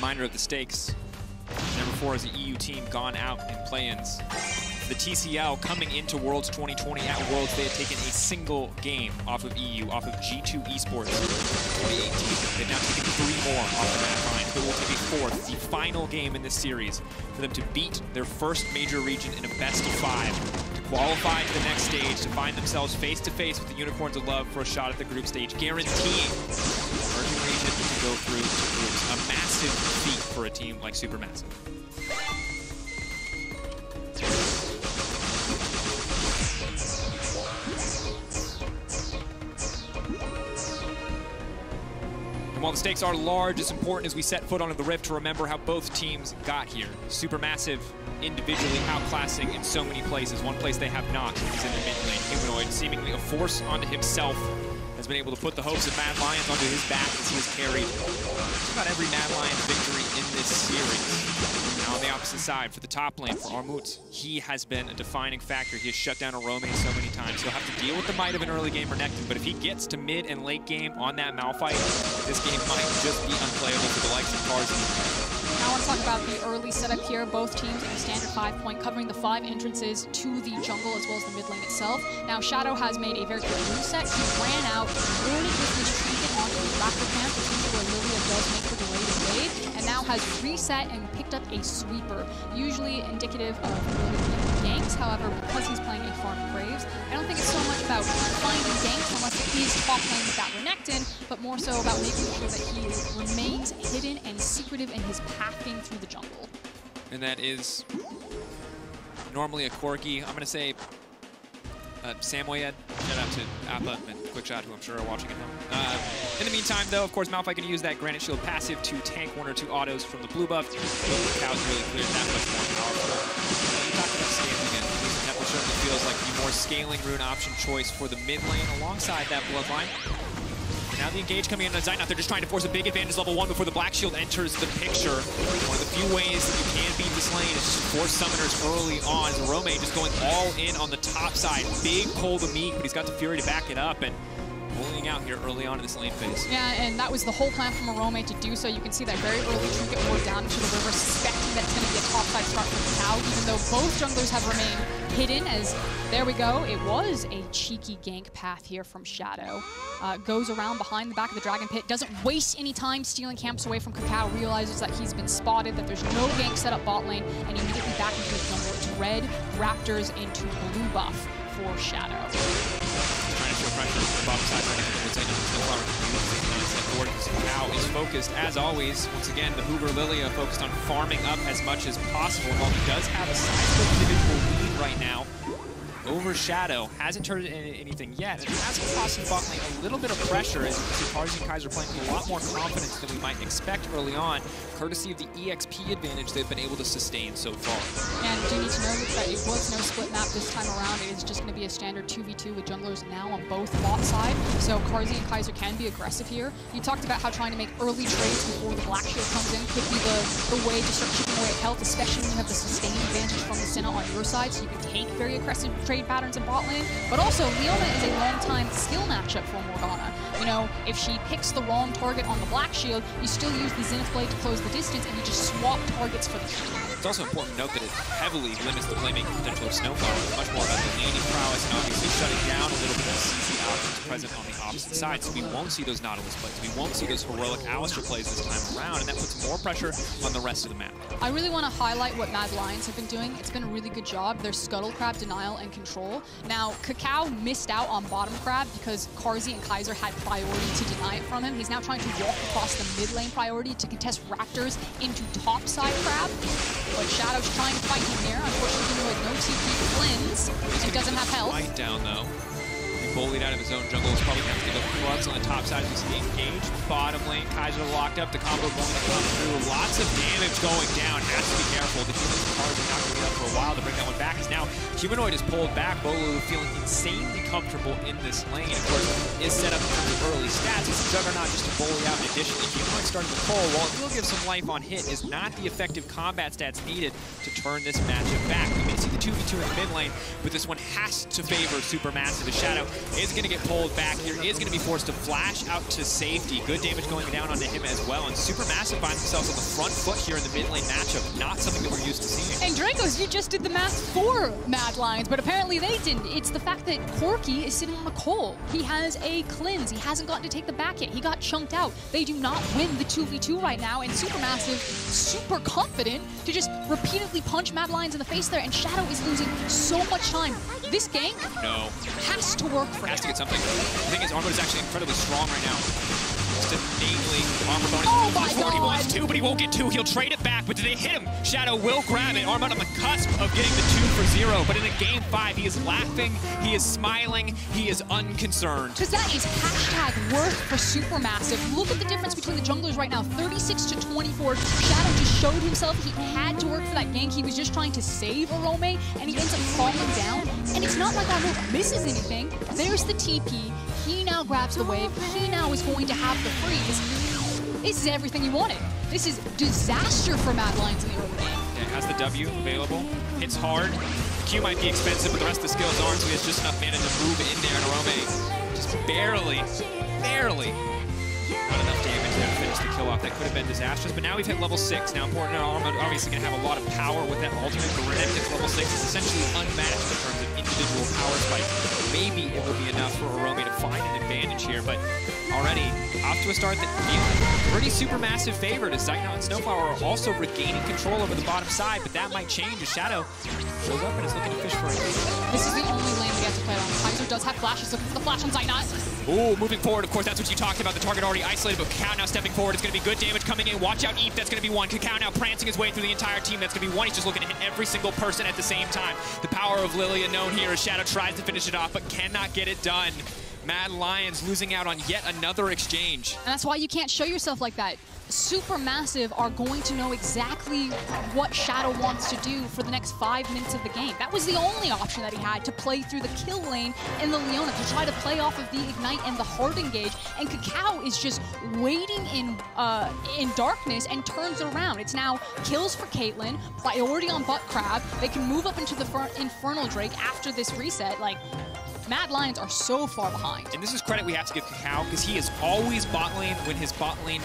reminder of the stakes. Number 4 is the EU team gone out in play-ins. The TCL coming into Worlds 2020 at Worlds, they had taken a single game off of EU, off of G2 Esports 2018. They've now taken 3 more off of that line. They will take a 4th, the final game in this series, for them to beat their first major region in a best-of-5, to qualify to the next stage, to find themselves face-to-face with the Unicorns of Love for a shot at the group stage, guaranteeing emerging region to go through to groups. A massive feat for a team like Supermassive. And while the stakes are large, it's important as we set foot onto the Rift to remember how both teams got here. Supermassive individually outclassing in so many places. One place they have not is in the mid lane. Humanoid, seemingly a force onto himself, has been able to put the hopes of Mad Lions onto his back as he has carried just about every Mad Lions victory in this series. Now on the opposite side, for the top lane, for Armut, he has been a defining factor. He has shut down Arome so many times. He'll have to deal with the might of an early game Renekton, but if he gets to mid and late game on that Malphite, this game might just be unplayable for the likes of Carzzy. Now I want to talk about the early setup here. Both teams in a standard 5-point, covering the 5 entrances to the jungle as well as the mid lane itself. Now Shadow has made a very good move set. He ran out early with his trinket onto the Raptor camp, the team where Lilia does make the delayed invade, and now has reset and picked up a sweeper, usually indicative of really ganks. However, because he's playing a farm Graves, I don't think it's so much about finding ganks unless it is top lane with that Renekton, but more so about making sure that he remains hidden and secretive in his pathing through the jungle. And that is normally a Corki. I'm going to say Samoyed. Shout out to Appa and Quickshot, who I'm sure are watching at home. In the meantime, though, of course, Malphite can use that Granite Shield passive to tank 1 or 2 autos from the blue buff. Cow's really cleared that much more powerful. You talked about scaling it. Temple certainly feels like the more scaling rune option choice for the mid lane alongside that Bloodline. Now the engage coming in on Zainoth, they're just trying to force a big advantage level 1 before the Black Shield enters the picture. One of the few ways that you can beat this lane is just to force summoners early on. Arome just going all in on the top side. Big pull the meat, but he's got the Fury to back it up, and bullying out here early on in this lane phase. Yeah, and that was the whole plan from Arome to do so. You can see that very early trinket ward down into the river, suspecting that it's going to be a topside start from Cow, even though both junglers have remained hidden. As there we go, it was a cheeky gank path here from Shadow. Goes around behind the back of the Dragon Pit, doesn't waste any time stealing camps away from Cacao, realizes that he's been spotted, that there's no gank set up bot lane, and immediately back into his jungle. It's red Raptors into blue buff for Shadow. Trying to show pressure on the bottom side, trying to get Cacao is focused, as always. Once again, the Hoover Lilia focused on farming up as much as possible. While he does have a sizable individual lead right now over Shadow, hasn't turned it into anything yet, and has cost him bot lane a little bit of pressure, as you can see Carzzy and Kaiser playing with a lot more confidence than we might expect early on, courtesy of the EXP advantage they've been able to sustain so far. And do need to know that it was no split map this time around. It is just going to be a standard 2v2 with junglers now on both bot side, so Carzzy and Kaiser can be aggressive here. You talked about how trying to make early trades before the Black Shield comes in could be the way to start chipping away at health, especially when you have the sustained advantage from the Senna on your side, so you can take very aggressive trade patterns in bot lane. But also, Leona is a long-time skill matchup for Morgana. You know, if she picks the wrong target on the Black Shield, you still use the Zenith Blade to close the distance, and you just swap targets for the kill. It's also important to note that it heavily limits the playmaking potential of Snowflower. It's much more about the laning prowess and obviously shutting down a little bit of CC options present on the opposite side, so we won't see those Nautilus plays. We won't see those heroic Alistar plays this time around, and that puts more pressure on the rest of the map. I really want to highlight what Mad Lions have been doing. It's been a really good job. Their Scuttle Crab denial and control. Now, Cacao missed out on bottom crab because Carzzy and Kaiser had priority to deny it from him. He's now trying to walk across the mid lane priority to contest Raptors into top side crab. But Shadow's trying to fight him here. Unfortunately, Humanoid no TP cleanse and doesn't have health. Fight down though. He bullied out of his own jungle. He's probably going to have to go clubs on the top side as he's engaged. Bottom lane, Kaiser locked up. The combo going to come through. Lots of damage going down. Has to be careful. The humans cards are not going to be up for a while to bring that one back. As now Humanoid is pulled back. Bolu feeling insanely comfortable in this lane. Of course, is set up in terms of early stats. It's Juggernaut just to bully out. Additionally, Humanoid starting to pull. While it will give some life on hit, is not the effective combat stats needed to turn this matchup back. We may see the 2v2 in the mid lane, but this one has to favor Supermassive. As Shadow is going to get pulled back here, is going to be forced to flash out to safety. Good damage going down onto him as well, and Supermassive finds themselves on the front foot here in the mid lane matchup. Not something that we're used to seeing. And Dracos, you just did the math for Mad Lions, but apparently they didn't. It's the fact that Corki is sitting on a coal. He has a cleanse. He hasn't gotten to take the back hit. He got chunked out. They do not win the 2v2 right now, and Supermassive super confident to just repeatedly punch Mad Lions in the face there, and Shadow is losing so much time. This game has to work for him. Has to get something. The thing is, Armut is actually incredibly strong right now. Just innately armor bonus. Oh my God. He wants 2, but he won't get 2. He'll trade it back, but do they hit him? Shadow will grab it. Armut on the cusp of getting the 2 for 0, but in a game 5, he is laughing, he is smiling, he is unconcerned. Because that is hashtag worth for Supermassive. Look at the difference between the junglers right now, 36 to 24. Shadow just showed himself he had to work for that gank. He was just trying to save Arome, and he ends up falling down. And it's not like Arome misses anything. There's the TP. He now grabs the wave. He now is going to have the freeze. This is everything you wanted. This is disaster for Mad Lions in the early game. Yeah, has the W available. Hits hard. The Q might be expensive, but the rest of the skills aren't, so he has just enough mana to move in there, and Arome just barely not enough damage there to finish the kill off. That could have been disastrous, but now we've hit level 6. Now important, Armut obviously going to have a lot of power with that ultimate, but Renekton's level 6 is essentially unmatched in terms of individual power spike. Maybe it will be enough for Arome to find an advantage here, but already off to a start that feels pretty Supermassive favored, as Zeitnot and Snowflower are also regaining control over the bottom side, but that might change as Shadow shows up and is looking to fish for it. This is the only lane we have to play on. Kaiser does have flashes, looking for the flash on Zeitnot. Ooh, moving forward, of course, that's what you talked about. The target already isolated, but Kakao now stepping forward. It's going to be good damage coming in. Watch out, Eve, that's going to be 1. Kakao now prancing his way through the entire team. That's going to be 1. He's just looking to hit every single person at the same time. The power of Lilia known here as Shadow tries to finish it off, but cannot get it done. Mad Lions losing out on yet another exchange. And that's why you can't show yourself like that. Supermassive are going to know exactly what Shadow wants to do for the next 5 minutes of the game. That was the only option that he had, to play through the kill lane in the Leona, to try to play off of the Ignite and the hard engage. And Kakao is just waiting in darkness and turns it around. It's now kills for Caitlyn, priority on Butt Crab. They can move up into the Infernal Drake after this reset. Like, Mad Lions are so far behind. And this is credit we have to give Kakao, because he is always bot lane when his bot lane